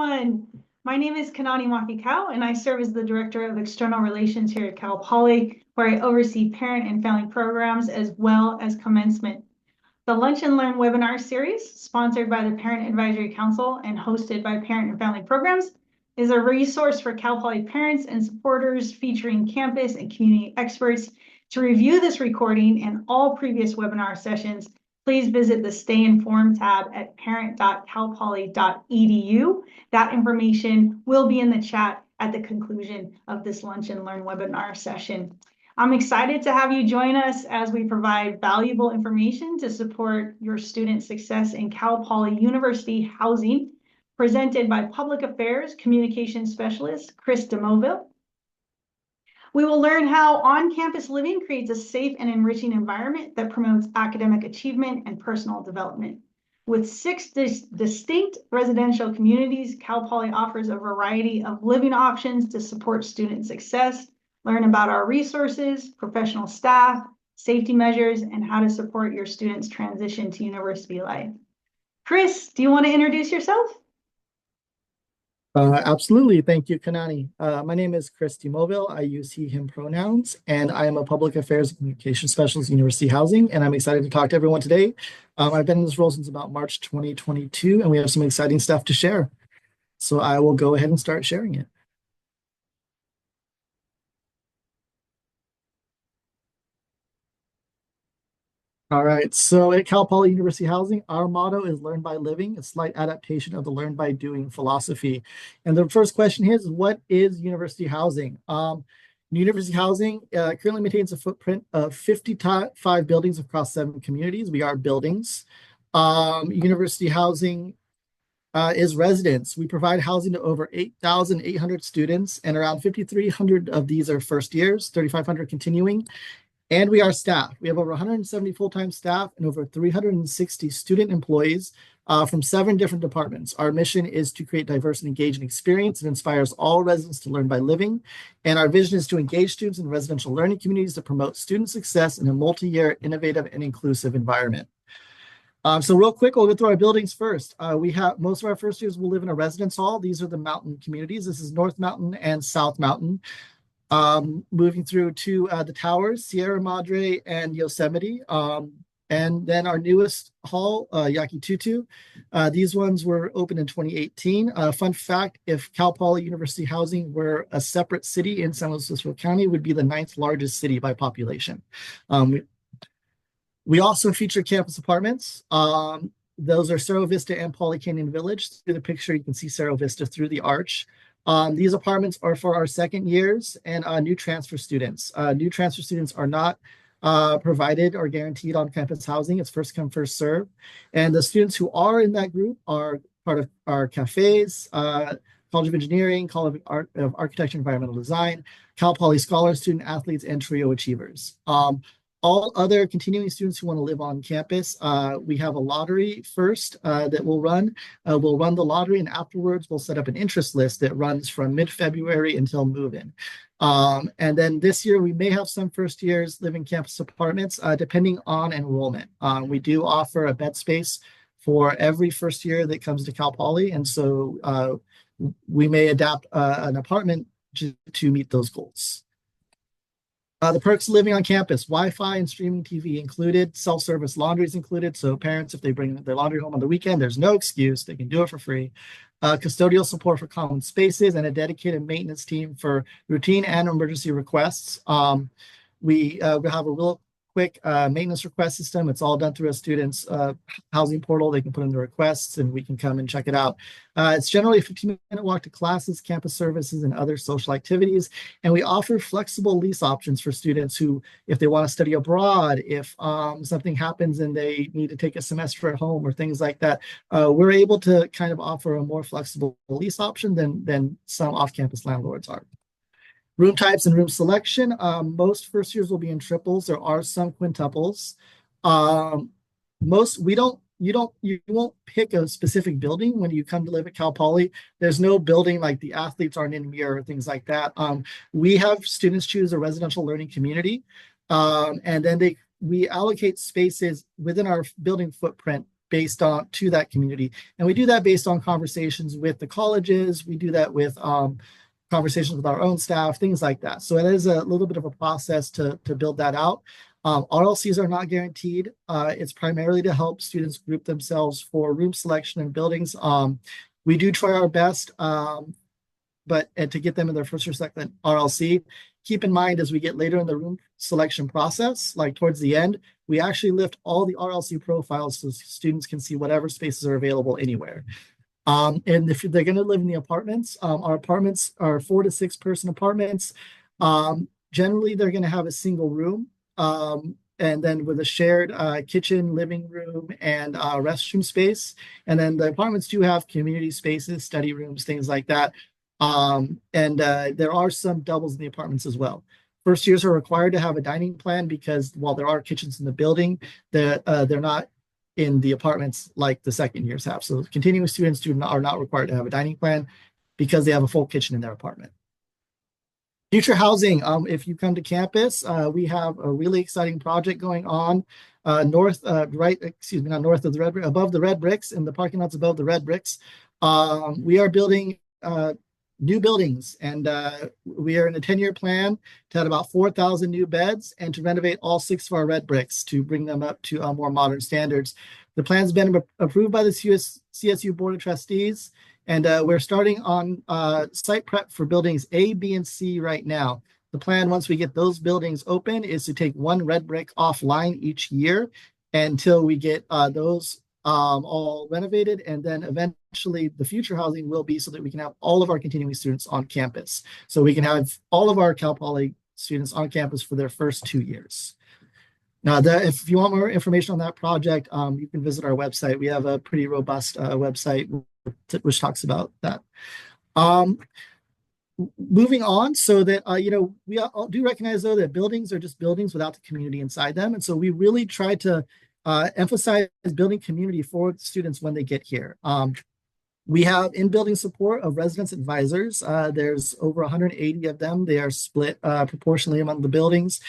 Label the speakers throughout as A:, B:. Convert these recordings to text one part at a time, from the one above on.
A: everyone. My name is Kanani Mafikau, and I serve as the Director of External Relations here at Cal Poly, where I oversee parent and family programs as well as commencement. The Lunch and Learn webinar series, sponsored by the Parent Advisory Council and hosted by Parent and Family Programs, is a resource for Cal Poly parents and supporters featuring campus and community experts. To review this recording and all previous webinar sessions, please visit the Stay Informed tab at parent.calpoly.edu. That information will be in the chat at the conclusion of this Lunch and Learn webinar session. I'm excited to have you join us as we provide valuable information to support your student success in Cal Poly University housing, presented by Public Affairs Communications Specialist Chris DeMoville. We will learn how on-campus living creates a safe and enriching environment that promotes academic achievement and personal development. With 6 distinct residential communities, Cal Poly offers a variety of living options to support student success. Learn about our resources, professional staff, safety measures, and how to support your students' transition to university life. Chris, do you want to introduce yourself?
B: Absolutely. Thank you, Kanani. My name is Chris DeMoville. I use he, him pronouns, and I am a public affairs and communication specialist at University Housing, and I'm excited to talk to everyone today. I've been in this role since about March 2022, and we have some exciting stuff to share. So I will go ahead and start sharing it. All right, so at Cal Poly University Housing, our motto is Learn by Living, a slight adaptation of the Learn by Doing philosophy. And the first question here is, what is university housing? University Housing currently maintains a footprint of 55 buildings across 7 communities. We are buildings. University Housing is residence. We provide housing to over 8,800 students, and around 5,300 of these are first years, 3,500 continuing. And we are staff. We have over 170 full-time staff and over 360 student employees from 7 different departments. Our mission is to create diverse and engaging experience that inspires all residents to learn by living. And our vision is to engage students in residential learning communities to promote student success in a multi-year, innovative, and inclusive environment. So real quick, we'll go through our buildings first. We have most of our first years will live in a residence hall. These are the mountain communities. This is North Mountain and South Mountain. Moving through to the towers, Sierra Madre and Yosemite. And then our newest hall, Yakitutu. These ones were opened in 2018. Fun fact, if Cal Poly University Housing were a separate city in San Luis Obispo County, would be the 9th largest city by population. We also feature campus apartments. Those are Cerro Vista and Poly Canyon Village. Through the picture, you can see Cerro Vista through the arch. These apartments are for our second years and new transfer students. New transfer students are not provided or guaranteed on-campus housing. It's first come, first serve. And the students who are in that group are part of our cafes, College of Engineering, College of Architecture and Environmental Design, Cal Poly Scholars, Student Athletes, and TRIO Achievers. All other continuing students who want to live on campus, we have a lottery first that we'll run. We'll run the lottery, and afterwards we'll set up an interest list that runs from mid-February until move-in. And then this year we may have some first years living campus apartments depending on enrollment. We do offer a bed space for every first year that comes to Cal Poly, and so we may adapt an apartment to meet those goals. The perks of living on campus: Wi-Fi and streaming TV included, self-service laundry is included. So parents, if they bring their laundry home on the weekend, there's no excuse. They can do it for free. Custodial support for common spaces and a dedicated maintenance team for routine and emergency requests. We have a real quick maintenance request system. It's all done through a student's housing portal. They can put in the requests and we can come and check it out. It's generally a 15-minute walk to classes, campus services, and other social activities. And we offer flexible lease options for students who, if they want to study abroad, if something happens and they need to take a semester at home or things like that, we're able to kind of offer a more flexible lease option than some off-campus landlords are. Room types and room selection. Most first years will be in triples. There are some quintuples. You won't pick a specific building when you come to live at Cal Poly. There's no building like the athletes aren't in here or things like that. We have students choose a residential learning community, and then we allocate spaces within our building footprint based on to that community. And we do that based on conversations with the colleges. We do that with conversations with our own staff, things like that. So it is a little bit of a process to build that out. RLCs are not guaranteed. It's primarily to help students group themselves for room selection in buildings. We do try our best, but to get them in their first or second RLC. Keep in mind, as we get later in the room selection process, like towards the end, we actually lift all the RLC profiles so students can see whatever spaces are available anywhere. And if they're going to live in the apartments, our apartments are 4 to 6 person apartments. Generally, they're going to have a single room, and then with a shared kitchen, living room, and restroom space. And then the apartments do have community spaces, study rooms, things like that. There are some doubles in the apartments as well. First years are required to have a dining plan because while there are kitchens in the building, they're not in the apartments like the second years have. So continuing students are not required to have a dining plan because they have a full kitchen in their apartment. Future housing. If you come to campus, we have a really exciting project going on above the red bricks, in the parking lots above the red bricks. We are building new buildings, and we are in a 10-year plan to add about 4,000 new beds and to renovate all 6 of our red bricks to bring them up to more modern standards. The plan's been approved by the CSU Board of Trustees, and we're starting on site prep for buildings A, B, and C right now. The plan, once we get those buildings open, is to take 1 red brick offline each year until we get those all renovated, and then eventually the future housing will be so that we can have all of our continuing students on campus. So we can have all of our Cal Poly students on campus for their first 2 years. Now, if you want more information on that project, you can visit our website. We have a pretty robust website which talks about that. Moving on, so that we all do recognize though that buildings are just buildings without the community inside them, and so we really try to emphasize building community for students when they get here. We have in-building support of residence advisors. There's over 180 of them. They are split proportionally among the buildings.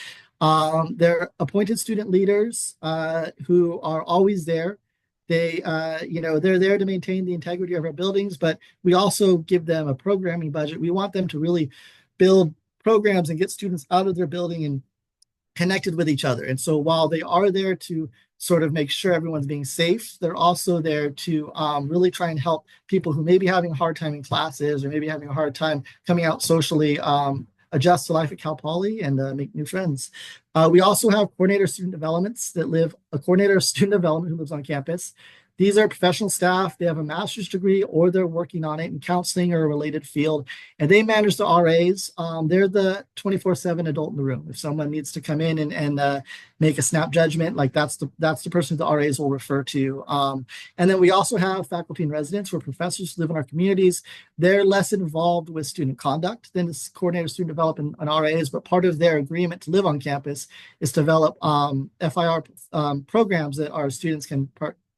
B: They're appointed student leaders who are always there. They're there to maintain the integrity of our buildings, but we also give them a programming budget. We want them to really build programs and get students out of their building and connected with each other. And so while they are there to sort of make sure everyone's being safe, they're also there to really try and help people who may be having a hard time in classes or maybe having a hard time coming out socially, adjust to life at Cal Poly and make new friends. We also have coordinator student developments a coordinator of student development who lives on campus. These are professional staff. They have a master's degree or they're working on it in counseling or a related field, and they manage the RAs. They're the 24/7 adult in the room. If someone needs to come in and make a snap judgment, like that's the person the RAs will refer to. And then we also have faculty and residents who are professors who live in our communities. They're less involved with student conduct than the coordinator student development and RAs, but part of their agreement to live on campus is to develop FIR programs that our students can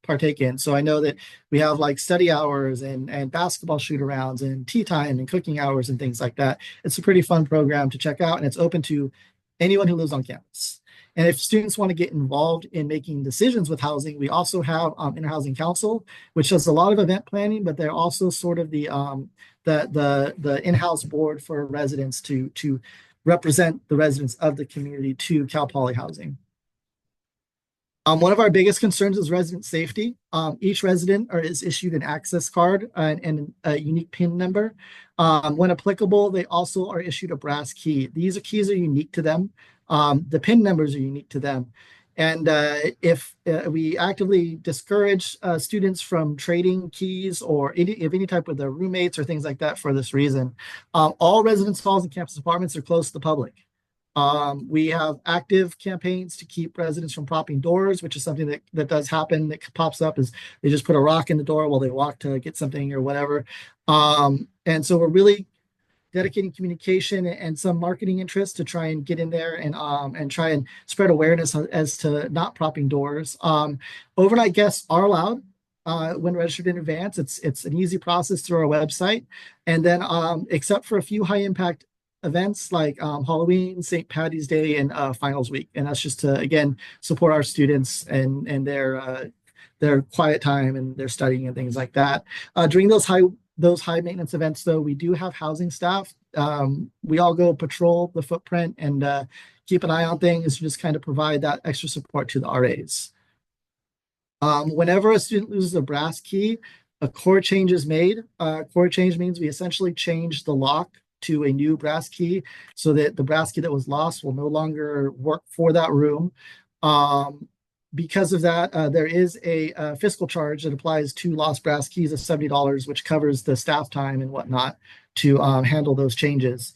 B: partake in. So I know that we have like study hours and basketball shoot arounds and tea time and cooking hours and things like that. It's a pretty fun program to check out, and it's open to anyone who lives on campus. And if students want to get involved in making decisions with housing, we also have Interhousing Council, which does a lot of event planning, but they're also sort of the in-house board for residents to represent the residents of the community to Cal Poly Housing. One of our biggest concerns is resident safety. Each resident is issued an access card and a unique PIN number. When applicable, they also are issued a brass key. These keys are unique to them. The PIN numbers are unique to them. And if we actively discourage students from trading keys or any type with their roommates or things like that for this reason. All residence halls and campus apartments are closed to the public. We have active campaigns to keep residents from propping doors, which is something that does happen, that pops up is they just put a rock in the door while they walk to get something or whatever. And so we're really dedicating communication and some marketing interest to try and get in there and try and spread awareness as to not propping doors. Overnight guests are allowed when registered in advance. It's an easy process through our website. And then except for a few high impact events like Halloween, St. Patty's Day, and finals week. And that's just to, again, support our students and their their quiet time and their studying and things like that. During those high maintenance events, though, we do have housing staff. We all go patrol the footprint and keep an eye on things, just kind of provide that extra support to the RAs. Whenever a student loses a brass key, a core change is made. Core change means we essentially change the lock to a new brass key so that the brass key that was lost will no longer work for that room. Because of that, there is a fiscal charge that applies to lost brass keys of $70, which covers the staff time and whatnot to handle those changes.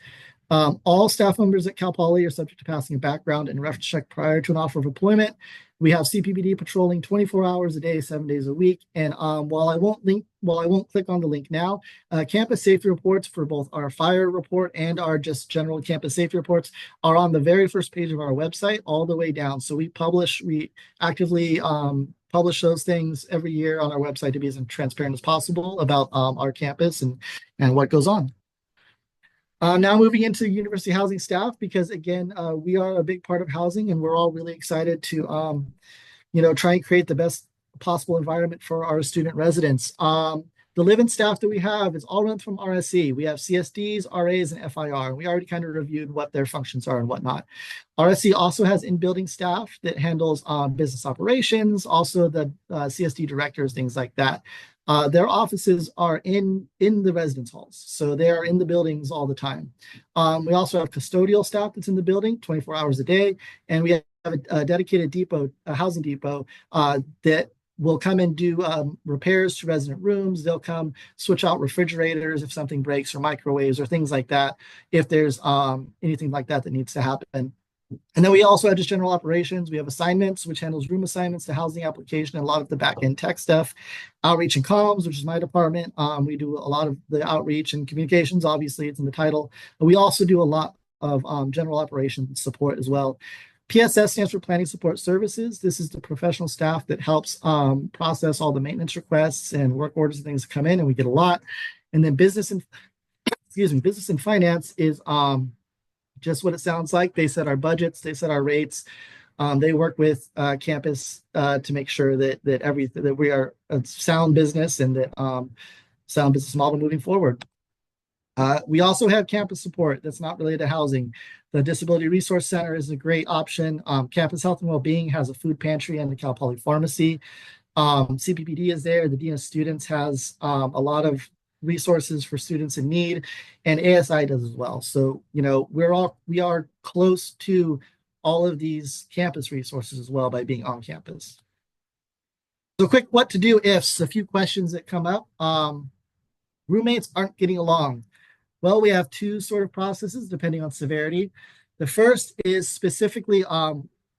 B: All staff members at Cal Poly are subject to passing a background and reference check prior to an offer of employment. We have CPPD patrolling 24 hours a day, 7 days a week. And while I won't click on the link now, campus safety reports for both our fire report and our just general campus safety reports are on the very first page of our website, all the way down. So we actively publish those things every year on our website to be as transparent as possible about our campus and what goes on. Now moving into university housing staff, because again, we are a big part of housing and we're all really excited to, try and create the best possible environment for our student residents. The live-in staff that we have is all run from RSE. We have CSDs, RAs, and FIR. We already kind of reviewed what their functions are and whatnot. RSE also has in-building staff that handles business operations, also the CSD directors, things like that. Their offices are in the residence halls, so they are in the buildings all the time. We also have custodial staff that's in the building 24 hours a day, and we have a dedicated depot, a housing depot, that will come and do repairs to resident rooms. They'll come switch out refrigerators if something breaks, or microwaves, or things like that, if there's anything like that that needs to happen. And then we also have just general operations. We have assignments, which handles room assignments to housing application and a lot of the back-end tech stuff. Outreach and comms, which is my department. We do a lot of the outreach and communications. Obviously, it's in the title. But we also do a lot of general operations support as well. PSS stands for Planning Support Services. This is the professional staff that helps process all the maintenance requests and work orders and things that come in, and we get a lot. And then business and finance is just what it sounds like. They set our budgets, they set our rates. They work with campus to make sure that we are a sound business and that sound business model moving forward. We also have campus support that's not related to housing. The Disability Resource Center is a great option. Campus Health and Wellbeing has a food pantry and the Cal Poly Pharmacy. CPPD is there. The Dean of Students has a lot of resources for students in need, and ASI does as well. So, we are close to all of these campus resources as well by being on campus. So quick what to do ifs, a few questions that come up. Roommates aren't getting along. Well, we have two sort of processes depending on severity. The first is specifically,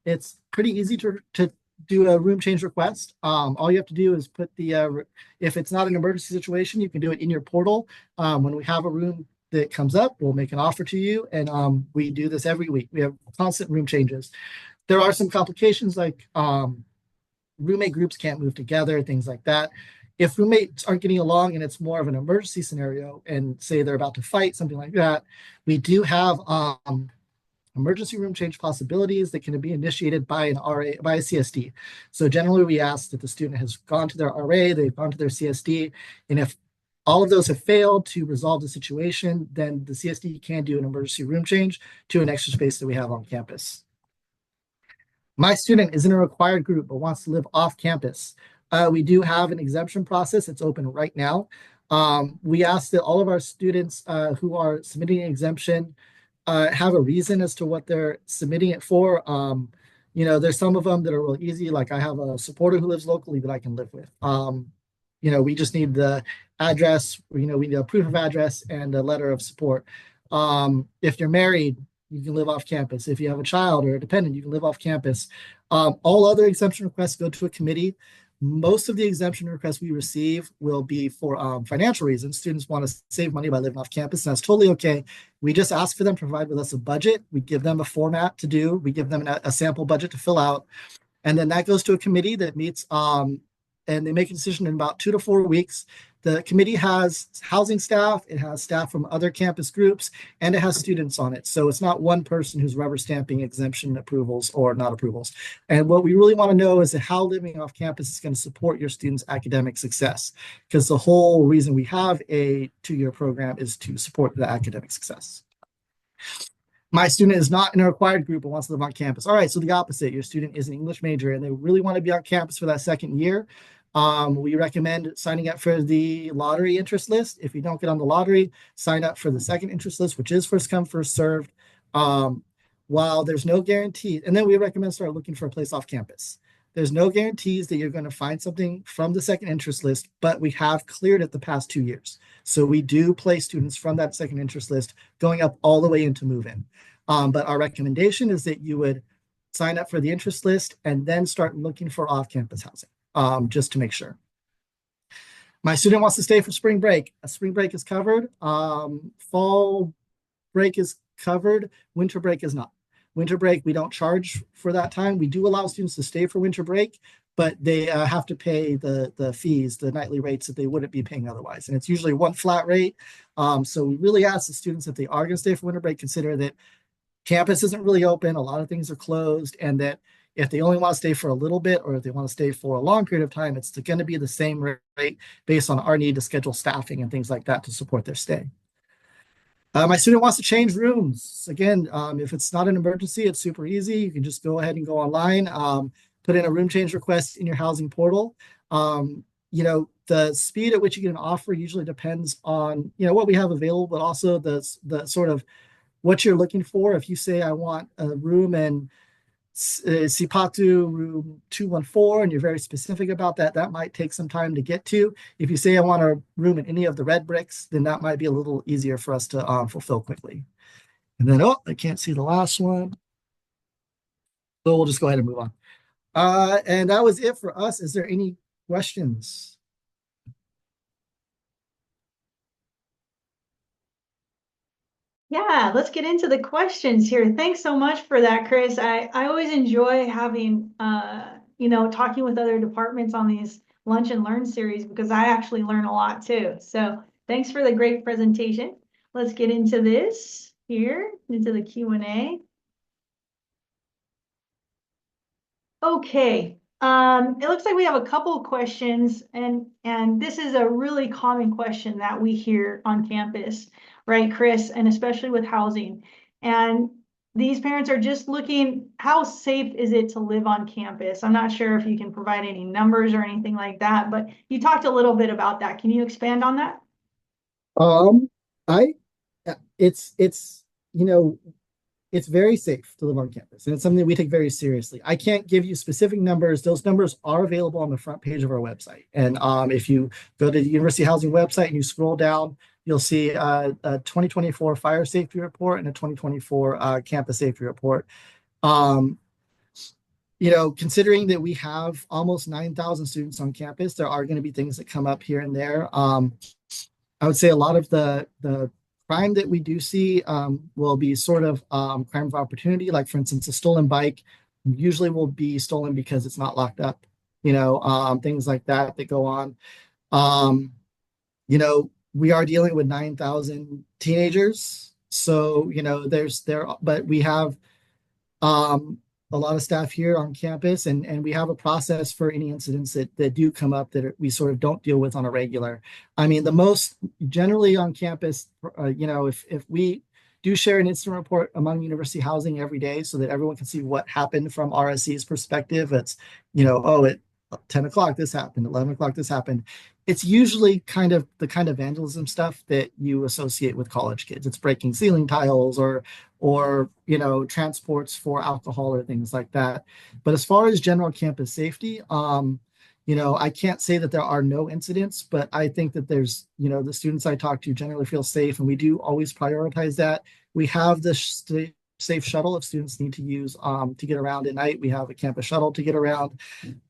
B: it's pretty easy to do a room change request. All you have to do is put if it's not an emergency situation, you can do it in your portal. When we have a room that comes up, we'll make an offer to you, and we do this every week. We have constant room changes. There are some complications like roommate groups can't move together, things like that. If roommates aren't getting along and it's more of an emergency scenario, and say they're about to fight, something like that, we do have emergency room change possibilities that can be initiated by a CSD. So generally we ask that the student has gone to their RA, they've gone to their CSD, and if all of those have failed to resolve the situation, then the CSD can do an emergency room change to an extra space that we have on campus. My student is in a required group but wants to live off campus. We do have an exemption process. It's open right now. We ask that all of our students who are submitting an exemption have a reason as to what they're submitting it for. There's some of them that are real easy. Like I have a supporter who lives locally that I can live with. We just need the address, we need a proof of address and a letter of support. If you're married, you can live off campus. If you have a child or a dependent, you can live off campus. All other exemption requests go to a committee. Most of the exemption requests we receive will be for financial reasons. Students want to save money by living off campus, and that's totally okay. We just ask for them to provide with us a budget. We give them a format to do. We give them a sample budget to fill out. And then that goes to a committee that meets, and they make a decision in about 2 to 4 weeks. the committee has housing staff, it has staff from other campus groups, and it has students on it. So it's not one person who's rubber stamping exemption approvals or not approvals. And what we really want to know is how living off campus is going to support your students' academic success, because the whole reason we have a 2-year program is to support the academic success. My student is not in a required group but wants to live on campus. All right, so the opposite. Your student is an English major and they really want to be on campus for that second year. We recommend signing up for the lottery interest list. If you don't get on the lottery, sign up for the second interest list, which is first come, first served. While there's no guarantee, and then we recommend start looking for a place off campus. There's no guarantees that you're going to find something from the second interest list, but we have cleared it the past 2 years. So we do place students from that second interest list going up all the way into move-in. But our recommendation is that you would sign up for the interest list and then start looking for off-campus housing, just to make sure. My student wants to stay for spring break. A spring break is covered. Fall break is covered. Winter break is not. Winter break, we don't charge for that time. We do allow students to stay for winter break, but they have to pay the fees, the nightly rates that they wouldn't be paying otherwise. And it's usually one flat rate. So we really ask the students, if they are going to stay for winter break, consider that campus isn't really open. A lot of things are closed, and that if they only want to stay for a little bit or if they want to stay for a long period of time, it's going to be the same rate based on our need to schedule staffing and things like that to support their stay. My student wants to change rooms. Again, if it's not an emergency, it's super easy. You can just go ahead and go online, put in a room change request in your housing portal. The speed at which you get an offer usually depends on, what we have available, but also the sort of what you're looking for. If you say, I want a room in Sipatu room 214, and you're very specific about that, that might take some time to get to. If you say I want a room in any of the red bricks, then that might be a little easier for us to fulfill quickly. And then, I can't see the last one. So we'll just go ahead and move on. And that was it for us. Is there any questions?
A: Yeah, let's get into the questions here. Thanks so much for that, Chris. I always enjoy having, talking with other departments on these Lunch and Learn series, because I actually learn a lot too. So thanks for the great presentation. Let's get into this here, into the Q&A. Okay. It looks like we have a couple of questions, and this is a really common question that we hear on campus, right, Chris, and especially with housing. And these parents are just looking, how safe is it to live on campus? I'm not sure if you can provide any numbers or anything like that, but you talked a little bit about that. Can you expand on that?
B: I it's it's very safe to live on campus, and it's something we take very seriously. I can't give you specific numbers. Those numbers are available on the front page of our website. And if you go to the University Housing website and you scroll down, you'll see a 2024 fire safety report and a 2024 campus safety report. Considering that we have almost 9,000 students on campus, there are going to be things that come up here and there. I would say a lot of the crime that we do see will be sort of crime of opportunity. Like, for instance, a stolen bike usually will be stolen because it's not locked up, things like that go on. We are dealing with 9,000 teenagers. So, but we have a lot of staff here on campus, and we have a process for any incidents that do come up that we sort of don't deal with on a regular. I mean, the most generally on campus, if we do share an incident report among university housing every day so that everyone can see what happened from RSC's perspective, it's, at 10 o'clock this happened, 11 o'clock this happened. It's usually the kind of vandalism stuff that you associate with college kids. It's breaking ceiling tiles or transports for alcohol or things like that. But as far as general campus safety, I can't say that there are no incidents, but I think that there's, the students I talk to generally feel safe, and we do always prioritize that. We have the safe shuttle if students need to use to get around at night. We have a campus shuttle to get around.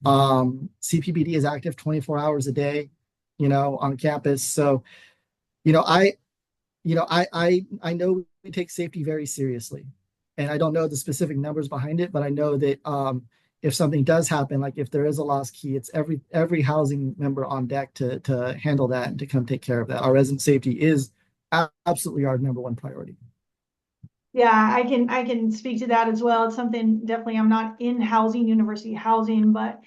B: CPBD is active 24 hours a day, on campus. So, I know we take safety very seriously, and I don't know the specific numbers behind it, but I know that if something does happen, like if there is a lost key, it's every housing member on deck to handle that and to come take care of that. Our resident safety is absolutely our number one priority.
A: Yeah, I can speak to that as well. It's something definitely I'm not in housing, university housing, but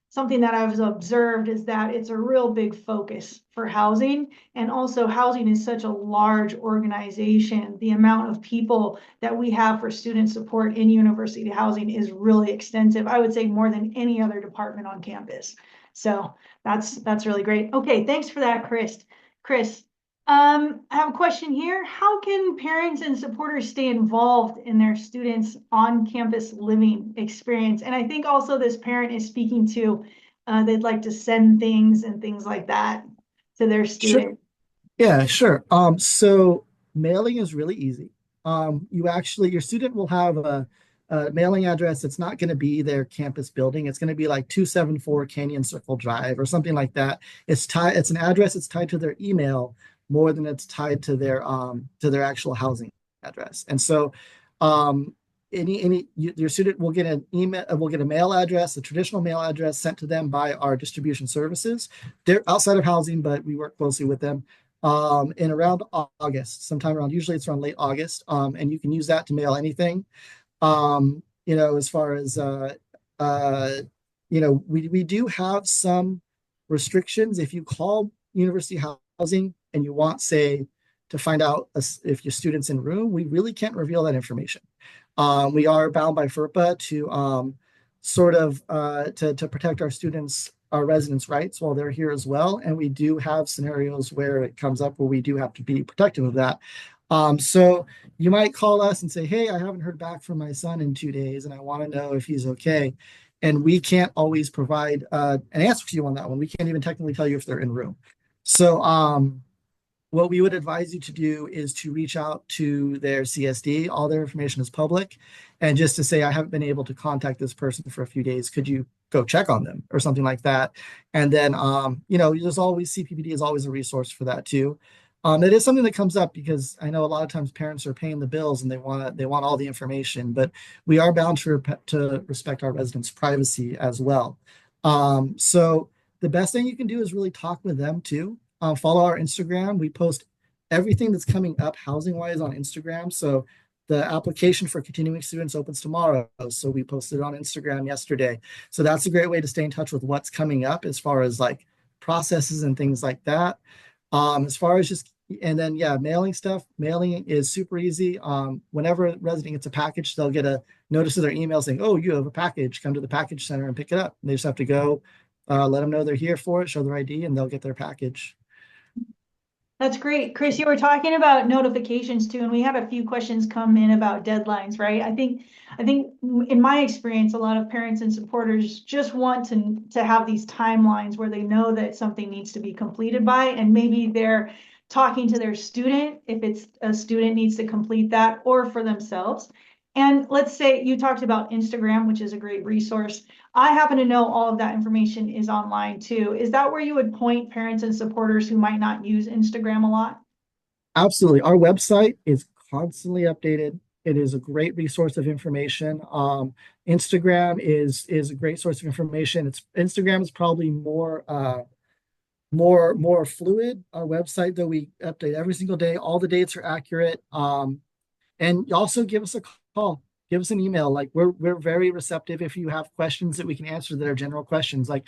A: something that I've observed is that it's a real big focus for housing. And also housing is such a large organization. The amount of people that we have for student support in university housing is really extensive. I would say more than any other department on campus. So that's really great. Okay, thanks for that, Chris. Chris, I have a question here. How can parents and supporters stay involved in their students' on-campus living experience? And I think also this parent is speaking to they'd like to send things and things like that to their
B: Sure.
A: student.
B: Yeah, sure. So mailing is really easy. Your student will have a mailing address that's not going to be their campus building. It's going to be like 274 Canyon Circle Drive or something like that. It's an address that's tied to their email more than it's tied to their actual housing address. And so um your student will get an email, will get a mail address, a traditional mail address sent to them by our distribution services. They're outside of housing, but we work closely with them in around August, sometime around, usually it's around late August. And you can use that to mail anything. As far as, we do have some restrictions. If you call university housing and you want, say, to find out if your student's in room, we really can't reveal that information. We are bound by FERPA to to protect our students, our residents' rights while they're here as well. And we do have scenarios where it comes up where we do have to be protective of that. So you might call us and say, hey, I haven't heard back from my son in 2 days and I want to know if he's okay. And we can't always provide an answer for you on that one. We can't even technically tell you if they're in room. So what we would advise you to do is to reach out to their CSD. All their information is public. And just to say, I haven't been able to contact this person for a few days. Could you go check on them or something like that? And then, there's always CPPD is always a resource for that too. It is something that comes up because I know a lot of times parents are paying the bills and they want all the information, but we are bound to respect our residents' privacy as well. So the best thing you can do is really talk with them too. Follow our Instagram. We post everything that's coming up housing wise on Instagram. So the application for continuing students opens tomorrow. So we posted it on Instagram yesterday. So that's a great way to stay in touch with what's coming up as far as like processes and things like that. As far as just, and then, yeah, mailing stuff, mailing is super easy. Whenever a resident gets a package, they'll get a notice of their email saying, oh, you have a package, come to the package center and pick it up. And they just have to go, let them know they're here for it, show their ID, and they'll get their package.
A: That's great. Chris, you were talking about notifications too, and we had a few questions come in about deadlines, right? I think in my experience, a lot of parents and supporters just want to have these timelines where they know that something needs to be completed by, and maybe they're talking to their student if it's a student needs to complete that, or for themselves. And let's say you talked about Instagram, which is a great resource. I happen to know all of that information is online too. Is that where you would point parents and supporters who might not use Instagram a lot?
B: Absolutely. Our website is constantly updated. It is a great resource of information. Instagram is a great source of information. Instagram is probably more fluid. Our website, though, we update every single day. All the dates are accurate. And also give us a call, give us an email. Like we're very receptive if you have questions that we can answer that are general questions. Like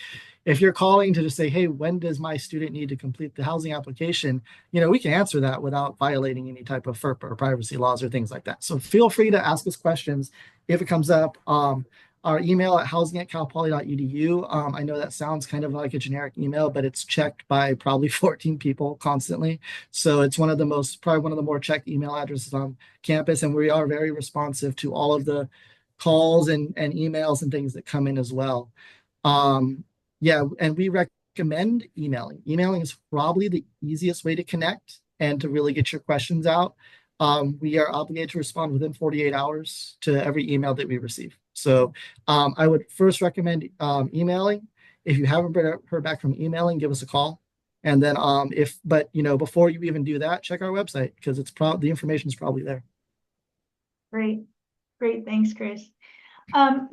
B: if you're calling to just say, hey, when does my student need to complete the housing application? We can answer that without violating any type of FERPA or privacy laws or things like that. So feel free to ask us questions if it comes up. Our email at housing@calpoly.edu. I know that sounds kind of like a generic email, but it's checked by probably 14 people constantly. So it's probably one of the more checked email addresses on campus. And we are very responsive to all of the calls and emails and things that come in as well. Yeah, and we recommend emailing. Emailing is probably the easiest way to connect and to really get your questions out. We are obligated to respond within 48 hours to every email that we receive. So I would first recommend emailing. If you haven't heard back from emailing, give us a call. And then before you even do that, check our website because the information is probably there.
A: Great. Great. Thanks, Chris.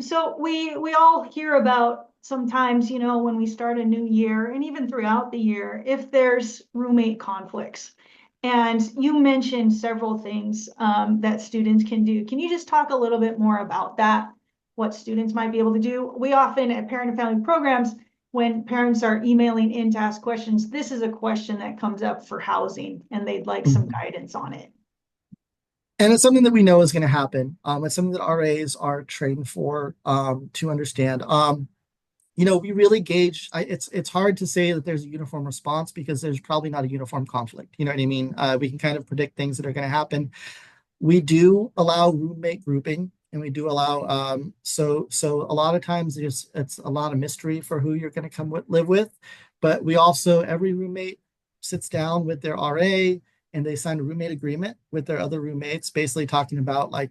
A: So we all hear about sometimes, when we start a new year and even throughout the year, if there's roommate conflicts. And you mentioned several things that students can do. Can you just talk a little bit more about that? What students might be able to do? We often at parent and family programs, when parents are emailing in to ask questions, this is a question that comes up for housing and they'd like some guidance on it.
B: And it's something that we know is going to happen. It's something that RAs are trained for to understand. We really gauge. It's hard to say that there's a uniform response because there's probably not a uniform conflict. You know what I mean? We can kind of predict things that are going to happen. We do allow roommate grouping, and we do allow so a lot of times it's a lot of mystery for who you're going to live with, but we also every roommate sits down with their RA and they sign a roommate agreement with their other roommates, basically talking about like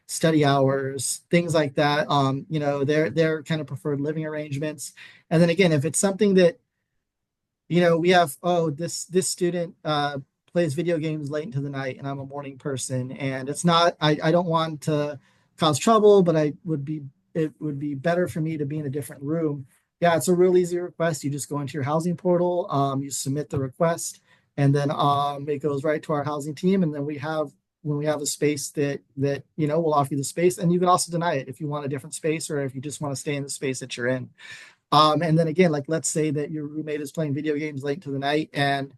B: study hours, things like that. Their kind of preferred living arrangements, and then again, if it's something that we have, oh, this student plays video games late into the night and I'm a morning person and it's not I don't want to cause trouble, but it would be better for me to be in a different room. Yeah, it's a real easy request. You just go into your housing portal, you submit the request, and then it goes right to our housing team. And then when we have a space that we'll offer you the space, and you can also deny it if you want a different space or if you just want to stay in the space that you're in. And then again, like let's say that your roommate is playing video games late into the night and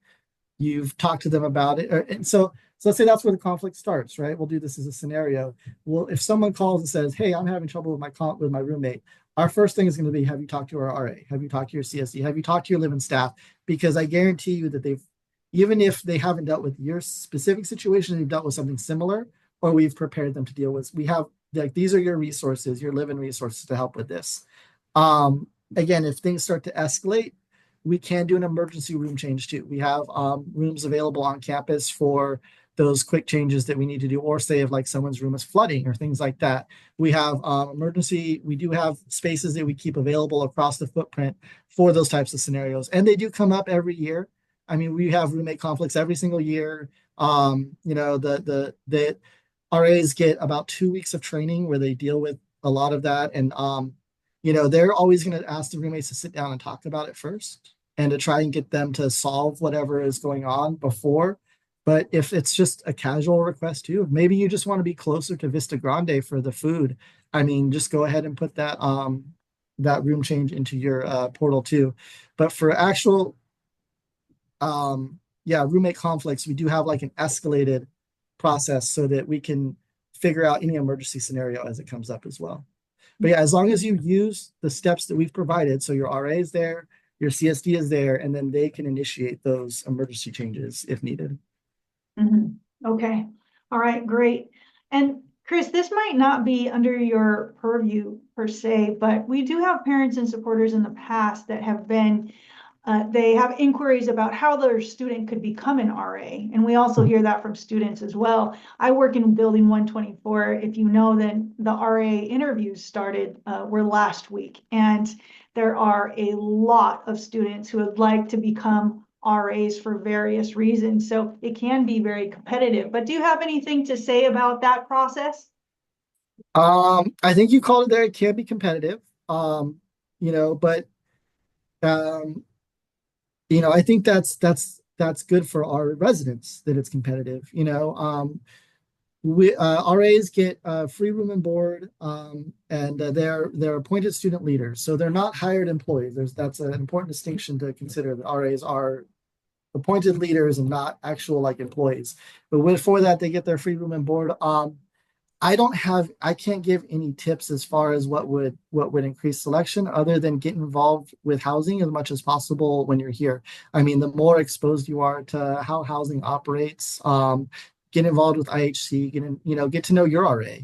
B: you've talked to them about it. And so let's say that's where the conflict starts, right? We'll do this as a scenario. Well, if someone calls and says, "Hey, I'm having trouble with my roommate," our first thing is going to be, "Have you talked to our RA? Have you talked to your CSD? Have you talked to your living staff?" Because I guarantee you that even if they haven't dealt with your specific situation, they've dealt with something similar, or we've prepared them to deal with. We have like these are your resources, your living resources to help with this. Again, if things start to escalate, we can do an emergency room change too. We have rooms available on campus for those quick changes that we need to do, or say if like someone's room is flooding or things like that. We have we do have spaces that we keep available across the footprint for those types of scenarios. And they do come up every year. I mean, we have roommate conflicts every single year. The RAs get about 2 weeks of training where they deal with a lot of that. And they're always going to ask the roommates to sit down and talk about it first and to try and get them to solve whatever is going on before. But if it's just a casual request too, maybe you just want to be closer to Vista Grande for the food. I mean, just go ahead and put that room change into your portal too. But for actual roommate conflicts, we do have like an escalated process so that we can figure out any emergency scenario as it comes up as well. But yeah, as long as you use the steps that we've provided, so your RA is there, your CSD is there, and then they can initiate those emergency changes if needed.
A: Okay. All right, great. And Chris, this might not be under your purview per se, but we do have parents and supporters in the past that have been they have inquiries about how their student could become an RA. And we also hear that from students as well. I work in building 124. If you know, then the RA interviews were last week. And there are a lot of students who would like to become RAs for various reasons. So it can be very competitive. But do you have anything to say about that process?
B: I think you called it there. It can be competitive, but I think that's good for our residents that it's competitive. We RAs get free room and board, and they're appointed student leaders, so they're not hired employees. That's an important distinction to consider. The RAs are appointed leaders and not actual like employees. But for that, they get their free room and board. I can't give any tips as far as what would increase selection other than get involved with housing as much as possible when you're here. I mean, the more exposed you are to how housing operates, get involved with IHC, get to know your RA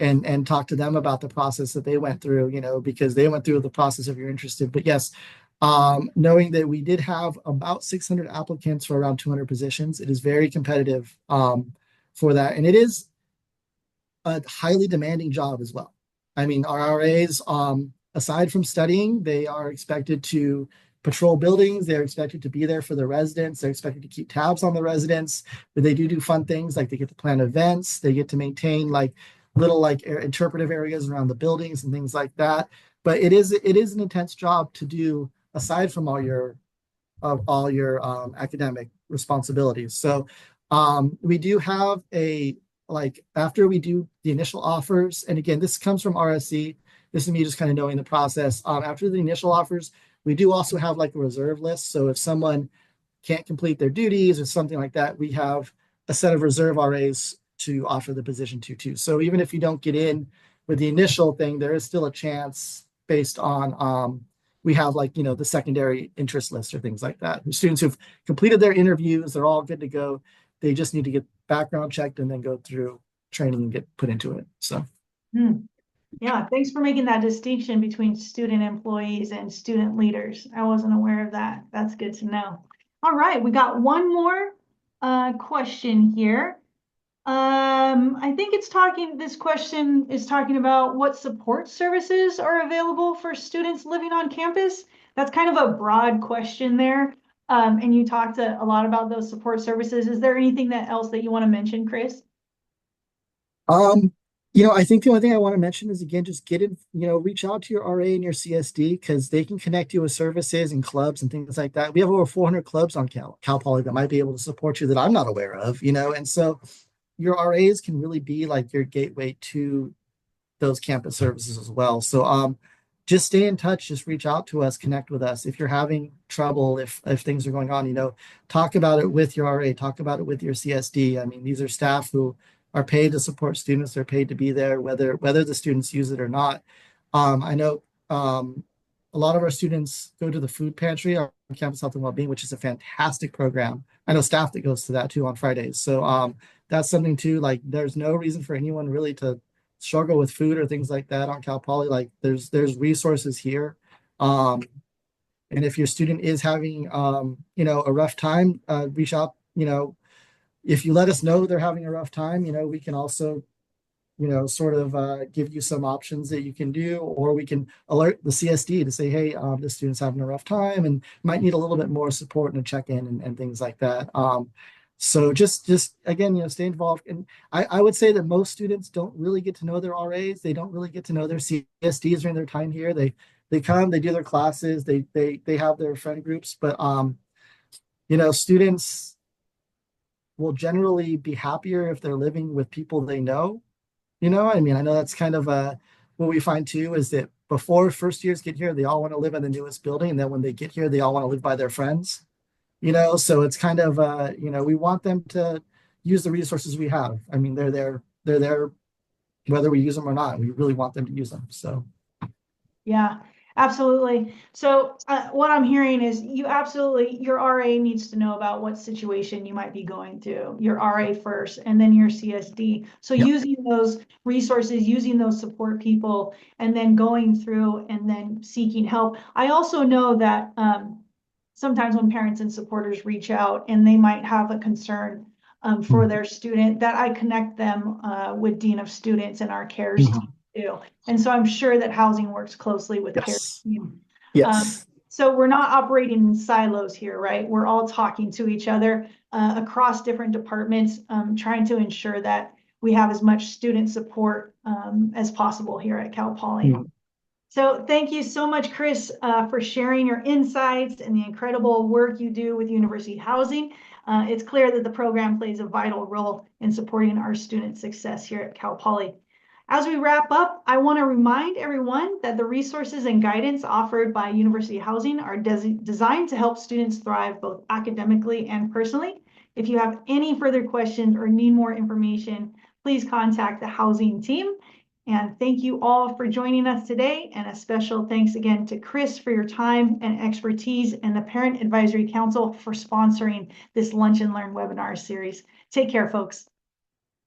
B: and talk to them about the process that they went through, because they went through the process if you're interested. But yes, knowing that we did have about 600 applicants for around 200 positions, it is very competitive for that. And it is a highly demanding job as well. I mean, our RAs, aside from studying, they are expected to patrol buildings. They're expected to be there for the residents. They're expected to keep tabs on the residents. But they do fun things like they get to plan events. They get to maintain like little like interpretive areas around the buildings and things like that. But it is an intense job to do aside from all your academic responsibilities. So we do have a like after we do the initial offers, and again, this comes from RSC. This is me just kind of knowing the process. After the initial offers, we do also have like a reserve list. So if someone can't complete their duties or something like that, we have a set of reserve RAs to offer the position to too. So even if you don't get in with the initial thing, there is still a chance based on we have like the secondary interest list or things like that. The students who've completed their interviews, they're all good to go. They just need to get background checked and then go through training and get put into it. So
A: Yeah, thanks for making that distinction between student employees and student leaders. I wasn't aware of that. That's good to know. All right, we got one more question here. I think this question is talking about what support services are available for students living on campus. That's kind of a broad question there. And you talked a lot about those support services. Is there anything else that you want to mention, Chris?
B: Um, I think the only thing I want to mention is again, just get in, reach out to your RA and your CSD because they can connect you with services and clubs and things like that. We have over 400 clubs on Cal Poly that might be able to support you that I'm not aware of, and so your RAs can really be like your gateway to those campus services as well. So just stay in touch, just reach out to us, connect with us. If you're having trouble, if things are going on, talk about it with your RA, talk about it with your CSD. I mean, these are staff who are paid to support students, they're paid to be there, whether the students use it or not. I know a lot of our students go to the food pantry on campus health and wellbeing, which is a fantastic program. I know staff that goes to that too on Fridays. So that's something too, like there's no reason for anyone really to struggle with food or things like that on Cal Poly. Like there's resources here. And if your student is having a rough time, reach out. If you let us know they're having a rough time, we can also sort of give you some options that you can do, or we can alert the CSD to say, hey, this student's having a rough time and might need a little bit more support and a check-in and things like that. So just again, stay involved. And I would say that most students don't really get to know their RAs. They don't really get to know their CSDs during their time here. They come, they do their classes, they have their friend groups, but students will generally be happier if they're living with people they know. I mean, I know that's kind of what we find too is that before first years get here, they all want to live in the newest building. And then when they get here, they all want to live by their friends, so it's kind of, we want them to use the resources we have. I mean, they're there, whether we use them or not. We really want them to use them. So.
A: Yeah, absolutely. So what I'm hearing is your RA needs to know about what situation you might be going through, your RA first, and then your CSD. So
B: Yep.
A: using those resources, using those support people, and then going through and then seeking help. I also know that sometimes when parents and supporters reach out and they might have a concern for their student, that I connect them with Dean of Students and our CARES team too. And so I'm sure that housing works closely with CARES team.
B: Yes.
A: So we're not operating in silos here, right? We're all talking to each other across different departments, trying to ensure that we have as much student support as possible here at Cal Poly. So thank you so much, Chris, for sharing your insights and the incredible work you do with University Housing. It's clear that the program plays a vital role in supporting our student success here at Cal Poly. As we wrap up, I want to remind everyone that the resources and guidance offered by University Housing are designed to help students thrive both academically and personally. If you have any further questions or need more information, please contact the housing team. And thank you all for joining us today. And a special thanks again to Chris for your time and expertise, and the Parent Advisory Council for sponsoring this Lunch and Learn webinar series. Take care, folks.